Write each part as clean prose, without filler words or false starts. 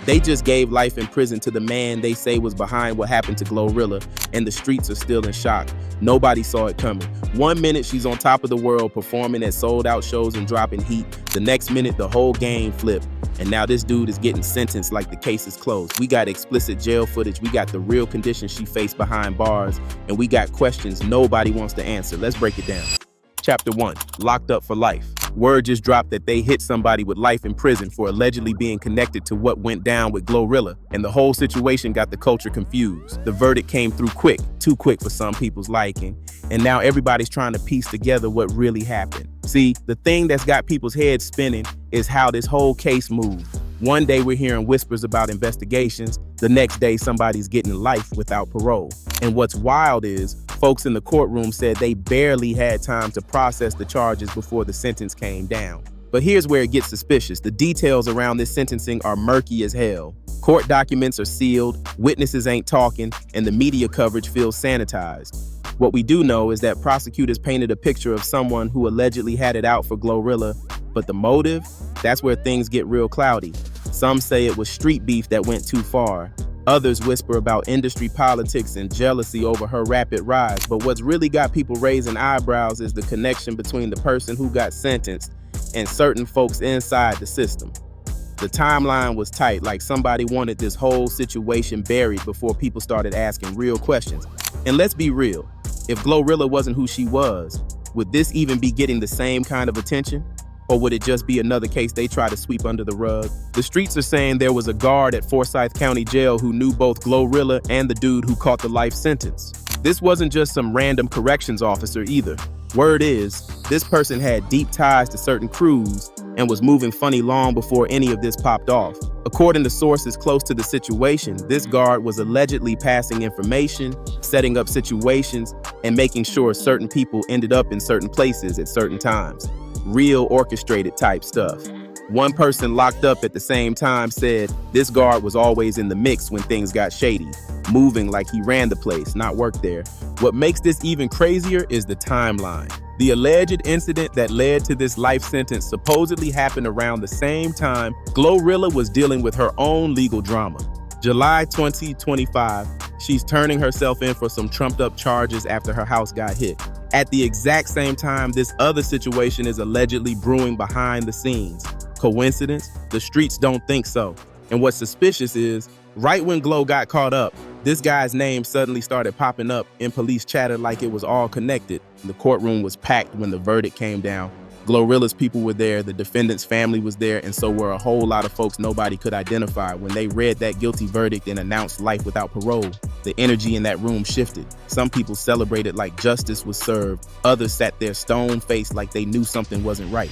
They just gave life in prison to the man they say was behind what happened to GloRilla, and the streets are still in shock. Nobody saw it coming. 1 minute she's on top of the world performing at sold-out shows and dropping heat. The next minute the whole game flipped. And now this dude is getting sentenced like the case is closed. We got explicit jail footage, we got the real conditions she faced behind bars, and we got questions nobody wants to answer. Let's break it down. Chapter 1, locked up for life. Word just dropped that they hit somebody with life in prison for allegedly being connected to what went down with GloRilla, and the whole situation got the culture confused. The verdict came through quick, too quick for some people's liking, and now everybody's trying to piece together what really happened. See, the thing that's got people's heads spinning is how this whole case moved. One day we're hearing whispers about investigations, the next day somebody's getting life without parole. And what's wild is, folks in the courtroom said they barely had time to process the charges before the sentence came down. But here's where it gets suspicious. The details around this sentencing are murky as hell. Court documents are sealed, witnesses ain't talking, and the media coverage feels sanitized. What we do know is that prosecutors painted a picture of someone who allegedly had it out for GloRilla, but the motive? That's where things get real cloudy. Some say it was street beef that went too far. Others whisper about industry politics and jealousy over her rapid rise. But what's really got people raising eyebrows is the connection between the person who got sentenced and certain folks inside the system. The timeline was tight, like somebody wanted this whole situation buried before people started asking real questions. And let's be real, if GloRilla wasn't who she was, would this even be getting the same kind of attention? Or would it just be another case they try to sweep under the rug? The streets are saying there was a guard at Forsyth County Jail who knew both GloRilla and the dude who caught the life sentence. This wasn't just some random corrections officer either. Word is, this person had deep ties to certain crews and was moving funny long before any of this popped off. According to sources close to the situation, this guard was allegedly passing information, setting up situations, and making sure certain people ended up in certain places at certain times. Real orchestrated type stuff. One person locked up at the same time said this guard was always in the mix when things got shady, moving like he ran the place, not worked there. What makes this even crazier is the timeline. The alleged incident that led to this life sentence supposedly happened around the same time GloRilla was dealing with her own legal drama. July 2025, she's turning herself in for some trumped up charges after her house got hit. At the exact same time, this other situation is allegedly brewing behind the scenes. Coincidence? The streets don't think so. And what's suspicious is, right when Glo got caught up, this guy's name suddenly started popping up and police chatter like it was all connected. The courtroom was packed when the verdict came down. GloRilla's people were there, the defendant's family was there, and so were a whole lot of folks nobody could identify. When they read that guilty verdict and announced life without parole, the energy in that room shifted. Some people celebrated like justice was served. Others sat there stone-faced like they knew something wasn't right.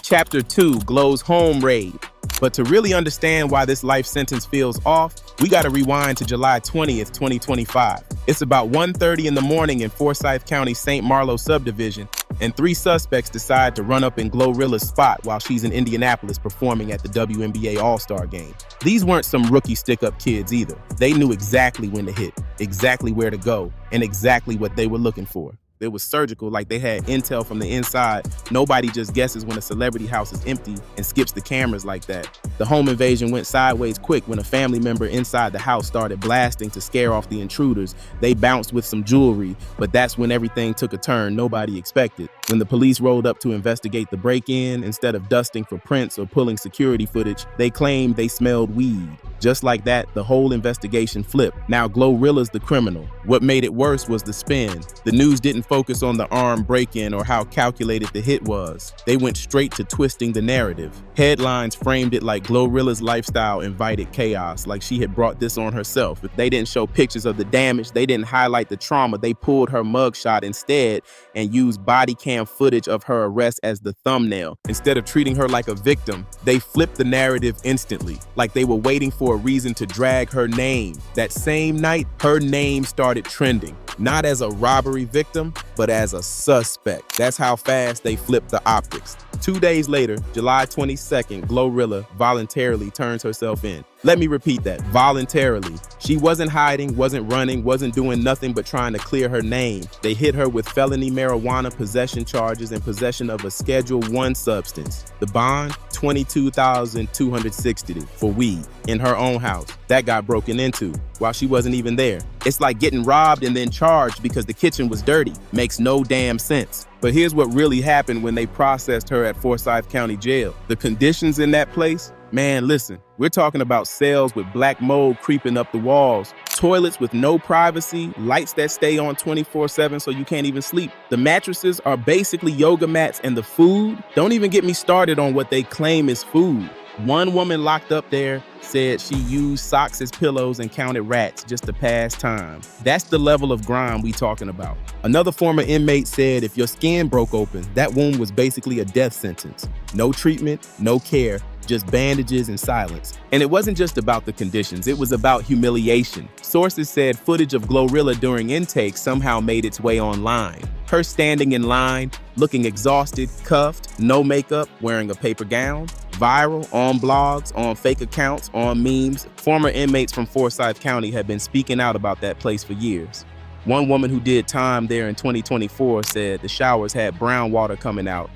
Chapter 2, Glo's home raid. But to really understand why this life sentence feels off, we gotta rewind to July 20th, 2025. It's about 1:30 in the morning in Forsyth County St. Marlowe subdivision, and 3 suspects decide to run up in GloRilla's spot while she's in Indianapolis performing at the WNBA All-Star game. These weren't some rookie stick-up kids either. They knew exactly when to hit, exactly where to go, and exactly what they were looking for. It was surgical, like they had intel from the inside. Nobody just guesses when a celebrity house is empty and skips the cameras like that. The home invasion went sideways quick when a family member inside the house started blasting to scare off the intruders. They bounced with some jewelry, but that's when everything took a turn nobody expected. When the police rolled up to investigate the break-in, instead of dusting for prints or pulling security footage, they claimed they smelled weed. Just like that, the whole investigation flipped. Now GloRilla's the criminal. What made it worse was the spin. The news didn't focus on the armed break-in or how calculated the hit was. They went straight to twisting the narrative. Headlines framed it like GloRilla's lifestyle invited chaos, like she had brought this on herself. If they didn't show pictures of the damage, they didn't highlight the trauma, they pulled her mugshot instead and used body cam footage of her arrest as the thumbnail. Instead of treating her like a victim, they flipped the narrative instantly, like they were waiting for a reason to drag her name. That same night, her name started trending, not as a robbery victim, but as a suspect. That's how fast they flipped the optics. 2 days later, July 22nd, GloRilla voluntarily turns herself in. Let me repeat that, voluntarily. She wasn't hiding, wasn't running, wasn't doing nothing but trying to clear her name. They hit her with felony marijuana possession charges and possession of a Schedule I substance. The bond, $22,260 for weed in her own house. That got broken into while she wasn't even there. It's like getting robbed and then charged because the kitchen was dirty. Makes no damn sense. But here's what really happened when they processed her at Forsyth County Jail. The conditions in that place, man, listen, we're talking about cells with black mold creeping up the walls, toilets with no privacy, lights that stay on 24/7 so you can't even sleep. The mattresses are basically yoga mats, and the food, don't even get me started on what they claim is food. One woman locked up there said she used socks as pillows and counted rats just to pass time. That's the level of grime we talking about. Another former inmate said if your skin broke open, that wound was basically a death sentence. No treatment, no care, just bandages and silence. And it wasn't just about the conditions, it was about humiliation. Sources said footage of GloRilla during intake somehow made its way online. Her standing in line, looking exhausted, cuffed, no makeup, wearing a paper gown, viral, on blogs, on fake accounts, on memes. Former inmates from Forsyth County had been speaking out about that place for years. One woman who did time there in 2024 said the showers had brown water coming out,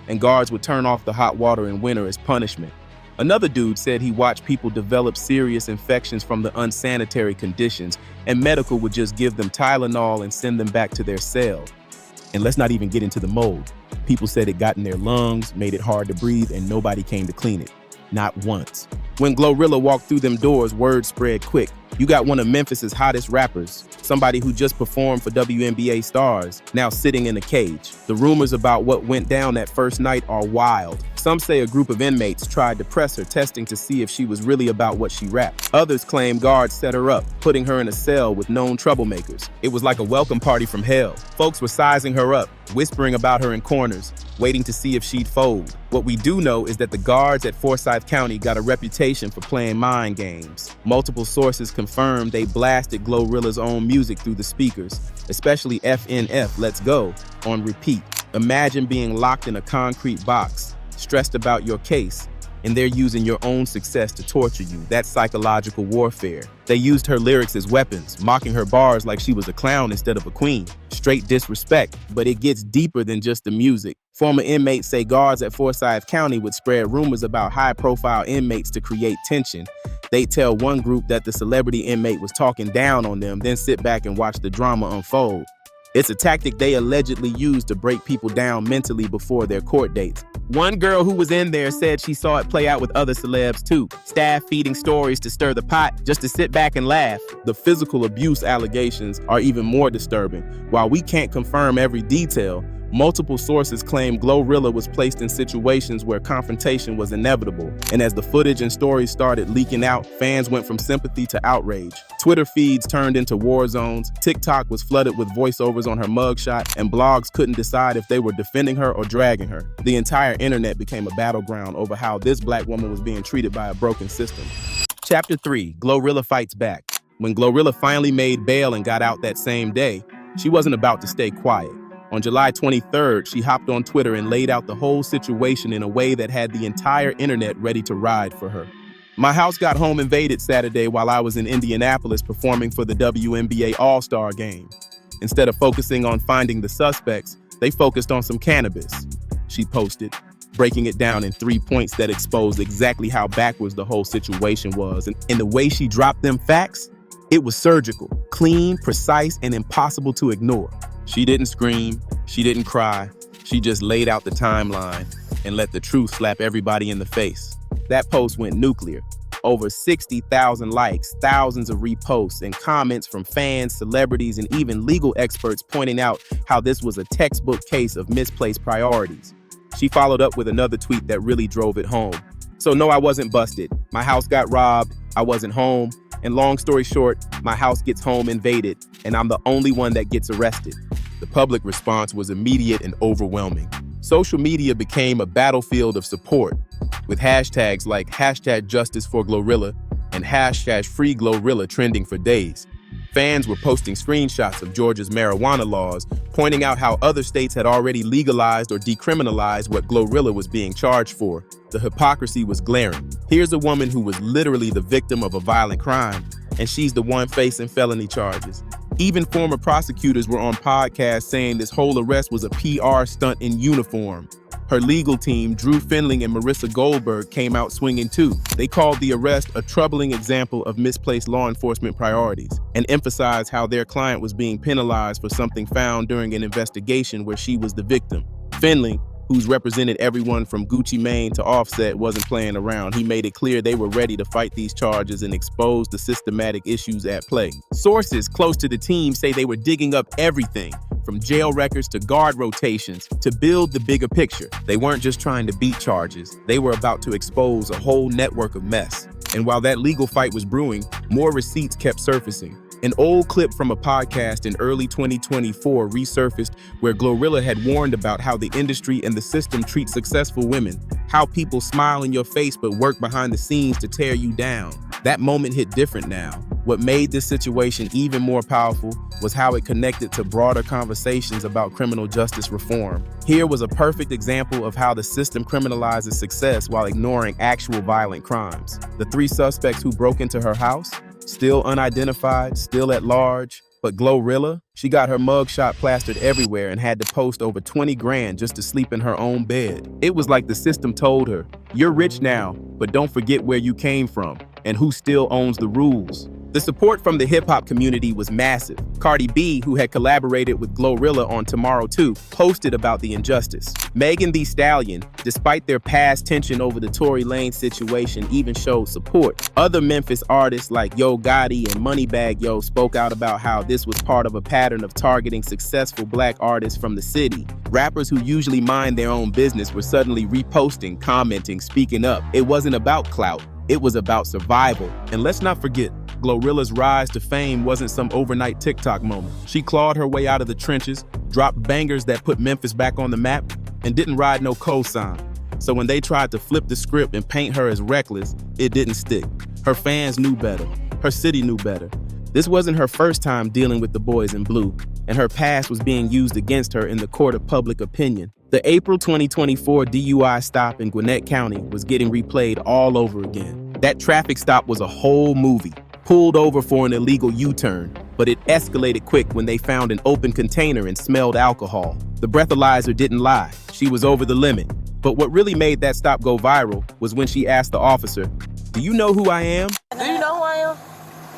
and guards would turn off the hot water in winter as punishment. Another dude said he watched people develop serious infections from the unsanitary conditions, and medical would just give them Tylenol and send them back to their cell. And let's not even get into the mold. People said it got in their lungs, made it hard to breathe, and nobody came to clean it. Not once. When GloRilla walked through them doors, word spread quick. You got one of Memphis's hottest rappers, somebody who just performed for WNBA stars, now sitting in a cage. The rumors about what went down that first night are wild. Some say a group of inmates tried to press her, testing to see if she was really about what she rapped. Others claim guards set her up, putting her in a cell with known troublemakers. It was like a welcome party from hell. Folks were sizing her up, whispering about her in corners, waiting to see if she'd fold. What we do know is that the guards at Forsyth County got a reputation for playing mind games. Multiple sources confirmed they blasted GloRilla's own music through the speakers, especially FNF, Let's Go, on repeat. Imagine being locked in a concrete box, stressed about your case, and they're using your own success to torture you. That's psychological warfare. They used her lyrics as weapons, mocking her bars like she was a clown instead of a queen. Straight disrespect, but it gets deeper than just the music. Former inmates say guards at Forsyth County would spread rumors about high-profile inmates to create tension. They'd tell one group that the celebrity inmate was talking down on them, then sit back and watch the drama unfold. It's a tactic they allegedly use to break people down mentally before their court dates. One girl who was in there said she saw it play out with other celebs too. Staff feeding stories to stir the pot, just to sit back and laugh. The physical abuse allegations are even more disturbing. While we can't confirm every detail, multiple sources claim GloRilla was placed in situations where confrontation was inevitable. And as the footage and stories started leaking out, fans went from sympathy to outrage. Twitter feeds turned into war zones, TikTok was flooded with voiceovers on her mugshot, and blogs couldn't decide if they were defending her or dragging her. The entire internet became a battleground over how this black woman was being treated by a broken system. Chapter 3, GloRilla Fights Back. When GloRilla finally made bail and got out that same day, she wasn't about to stay quiet. On July 23rd, she hopped on Twitter and laid out the whole situation in a way that had the entire internet ready to ride for her. My house got home invaded Saturday while I was in Indianapolis performing for the WNBA All-Star game. Instead of focusing on finding the suspects, they focused on some cannabis, she posted, breaking it down in 3 points that exposed exactly how backwards the whole situation was. And the way she dropped them facts, it was surgical, clean, precise, and impossible to ignore. She didn't scream, she didn't cry, she just laid out the timeline and let the truth slap everybody in the face. That post went nuclear. Over 60,000 likes, thousands of reposts, and comments from fans, celebrities, and even legal experts pointing out how this was a textbook case of misplaced priorities. She followed up with another tweet that really drove it home. So no, I wasn't busted. My house got robbed, I wasn't home, and long story short, my house gets home invaded, and I'm the only one that gets arrested. The public response was immediate and overwhelming. Social media became a battlefield of support, with hashtags like #JusticeForGloRilla and #FreeGloRilla trending for days. Fans were posting screenshots of Georgia's marijuana laws, pointing out how other states had already legalized or decriminalized what GloRilla was being charged for. The hypocrisy was glaring. Here's a woman who was literally the victim of a violent crime, and she's the one facing felony charges. Even former prosecutors were on podcasts saying this whole arrest was a PR stunt in uniform. Her legal team, Drew Findling and Marissa Goldberg, came out swinging too. They called the arrest a troubling example of misplaced law enforcement priorities and emphasized how their client was being penalized for something found during an investigation where she was the victim. Findling, who's represented everyone from Gucci Mane to Offset, wasn't playing around. He made it clear they were ready to fight these charges and expose the systematic issues at play. Sources close to the team say they were digging up everything, from jail records to guard rotations, to build the bigger picture. They weren't just trying to beat charges, they were about to expose a whole network of mess. And while that legal fight was brewing, more receipts kept surfacing. An old clip from a podcast in early 2024 resurfaced where GloRilla had warned about how the industry and the system treat successful women, how people smile in your face but work behind the scenes to tear you down. That moment hit different now. What made this situation even more powerful was how it connected to broader conversations about criminal justice reform. Here was a perfect example of how the system criminalizes success while ignoring actual violent crimes. The 3 suspects who broke into her house, still unidentified, still at large. But GloRilla, she got her mugshot plastered everywhere and had to post over 20 grand just to sleep in her own bed. It was like the system told her, you're rich now, but don't forget where you came from and who still owns the rules. The support from the hip-hop community was massive. Cardi B, who had collaborated with GloRilla on Tomorrow 2, posted about the injustice. Megan Thee Stallion, despite their past tension over the Tory Lanez situation, even showed support. Other Memphis artists like Yo Gotti and Moneybagg Yo spoke out about how this was part of a pattern of targeting successful black artists from the city. Rappers who usually mind their own business were suddenly reposting, commenting, speaking up. It wasn't about clout, it was about survival. And let's not forget, GloRilla's rise to fame wasn't some overnight TikTok moment. She clawed her way out of the trenches, dropped bangers that put Memphis back on the map, and didn't ride no cosign. So when they tried to flip the script and paint her as reckless, it didn't stick. Her fans knew better. Her city knew better. This wasn't her first time dealing with the boys in blue, and her past was being used against her in the court of public opinion. The April 2024 DUI stop in Gwinnett County was getting replayed all over again. That traffic stop was a whole movie. Pulled over for an illegal U-turn, but it escalated quick when they found an open container and smelled alcohol. The breathalyzer didn't lie. She was over the limit. But what really made that stop go viral was when she asked the officer, "Do you know who I am?" Do you know who I am?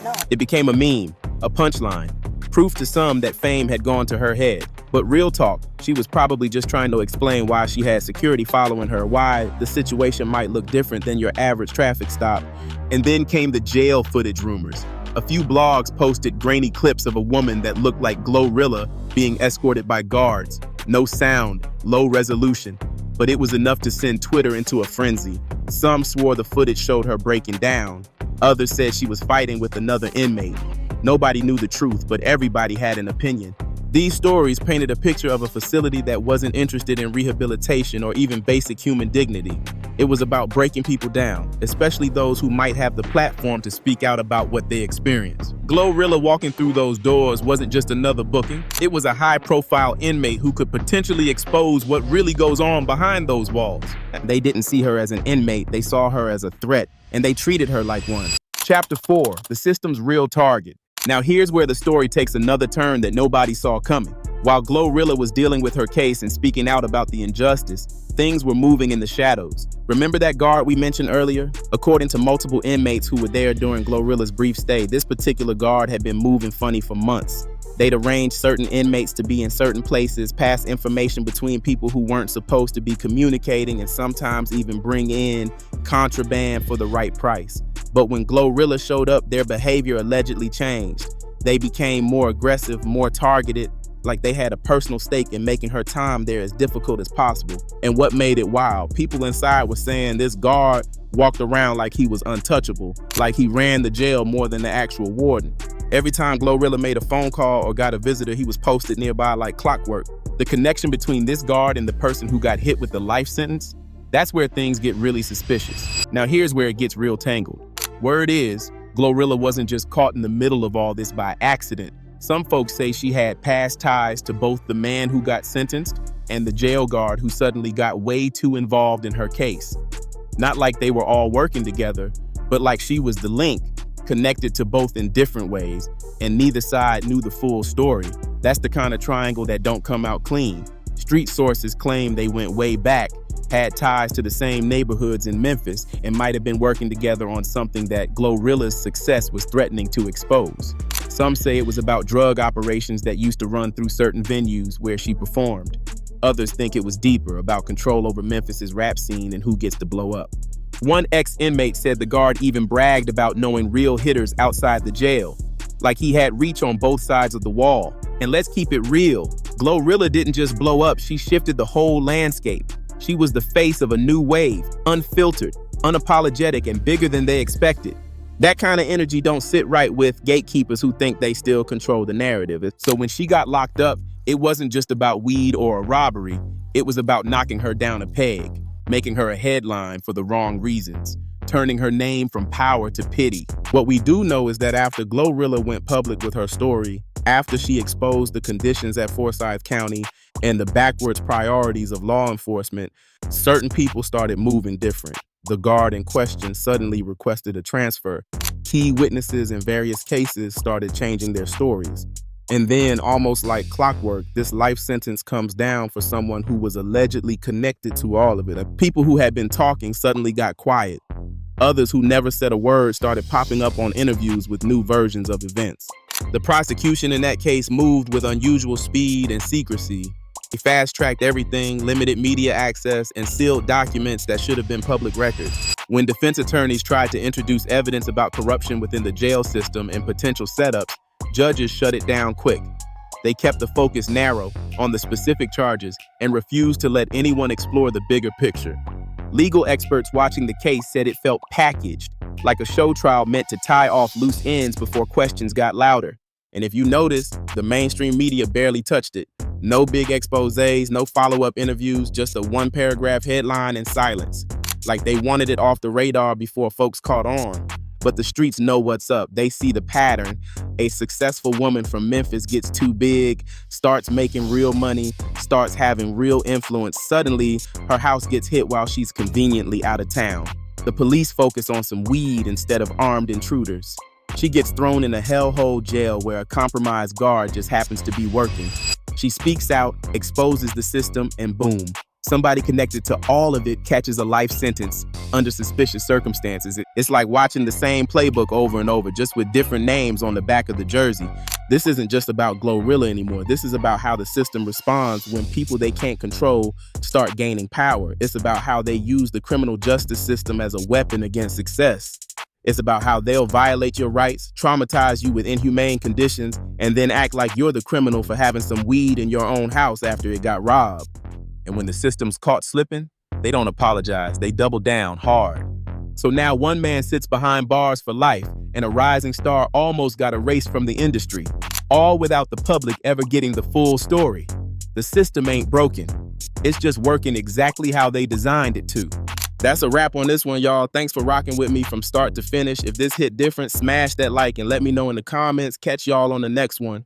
No. It became a meme, a punchline, proof to some that fame had gone to her head. But real talk, she was probably just trying to explain why she had security following her, why the situation might look different than your average traffic stop. And then came the jail footage rumors. A few blogs posted grainy clips of a woman that looked like GloRilla being escorted by guards. No sound, low resolution, but it was enough to send Twitter into a frenzy. Some swore the footage showed her breaking down. Others said she was fighting with another inmate. Nobody knew the truth, but everybody had an opinion. These stories painted a picture of a facility that wasn't interested in rehabilitation or even basic human dignity. It was about breaking people down, especially those who might have the platform to speak out about what they experience. GloRilla walking through those doors wasn't just another booking. It was a high-profile inmate who could potentially expose what really goes on behind those walls. They didn't see her as an inmate, they saw her as a threat, and they treated her like one. Chapter 4, the system's real target. Now here's where the story takes another turn that nobody saw coming. While GloRilla was dealing with her case and speaking out about the injustice, things were moving in the shadows. Remember that guard we mentioned earlier? According to multiple inmates who were there during GloRilla's brief stay, this particular guard had been moving funny for months. They'd arranged certain inmates to be in certain places, pass information between people who weren't supposed to be communicating, and sometimes even bring in contraband for the right price. But when GloRilla showed up, their behavior allegedly changed. They became more aggressive, more targeted, like they had a personal stake in making her time there as difficult as possible. And what made it wild, people inside were saying this guard walked around like he was untouchable, like he ran the jail more than the actual warden. Every time GloRilla made a phone call or got a visitor, he was posted nearby like clockwork. The connection between this guard and the person who got hit with the life sentence, that's where things get really suspicious. Now here's where it gets real tangled. Word is, GloRilla wasn't just caught in the middle of all this by accident. Some folks say she had past ties to both the man who got sentenced and the jail guard who suddenly got way too involved in her case. Not like they were all working together, but like she was the link, connected to both in different ways, and neither side knew the full story. That's the kind of triangle that don't come out clean. Street sources claim they went way back, had ties to the same neighborhoods in Memphis, and might have been working together on something that GloRilla's success was threatening to expose. Some say it was about drug operations that used to run through certain venues where she performed. Others think it was deeper, about control over Memphis's rap scene and who gets to blow up. One ex-inmate said the guard even bragged about knowing real hitters outside the jail, like he had reach on both sides of the wall. And let's keep it real, GloRilla didn't just blow up, she shifted the whole landscape. She was the face of a new wave, unfiltered, unapologetic, and bigger than they expected. That kind of energy don't sit right with gatekeepers who think they still control the narrative. So when she got locked up, it wasn't just about weed or a robbery, it was about knocking her down a peg, making her a headline for the wrong reasons, turning her name from power to pity. What we do know is that after GloRilla went public with her story, after she exposed the conditions at Forsyth County and the backwards priorities of law enforcement, certain people started moving different. The guard in question suddenly requested a transfer. Key witnesses in various cases started changing their stories. And then, almost like clockwork, this life sentence comes down for someone who was allegedly connected to all of it. People who had been talking suddenly got quiet. Others who never said a word started popping up on interviews with new versions of events. The prosecution in that case moved with unusual speed and secrecy. They fast-tracked everything, limited media access, and sealed documents that should have been public records. When defense attorneys tried to introduce evidence about corruption within the jail system and potential setups, judges shut it down quick. They kept the focus narrow on the specific charges and refused to let anyone explore the bigger picture. Legal experts watching the case said it felt packaged, like a show trial meant to tie off loose ends before questions got louder. And if you notice, the mainstream media barely touched it. No big exposés, no follow-up interviews, just a one-paragraph headline and silence. Like they wanted it off the radar before folks caught on. But the streets know what's up. They see the pattern. A successful woman from Memphis gets too big, starts making real money, starts having real influence. Suddenly, her house gets hit while she's conveniently out of town. The police focus on some weed instead of armed intruders. She gets thrown in a hellhole jail where a compromised guard just happens to be working. She speaks out, exposes the system, and boom. Somebody connected to all of it catches a life sentence under suspicious circumstances. It's like watching the same playbook over and over, just with different names on the back of the jersey. This isn't just about GloRilla anymore. This is about how the system responds when people they can't control start gaining power. It's about how they use the criminal justice system as a weapon against success. It's about how they'll violate your rights, traumatize you with inhumane conditions, and then act like you're the criminal for having some weed in your own house after it got robbed. And when the system's caught slipping, they don't apologize, they double down hard. So now one man sits behind bars for life, and a rising star almost got erased from the industry, all without the public ever getting the full story. The system ain't broken. It's just working exactly how they designed it to. That's a wrap on this one, y'all. Thanks for rocking with me from start to finish. If this hit different, smash that like and let me know in the comments. Catch y'all on the next one.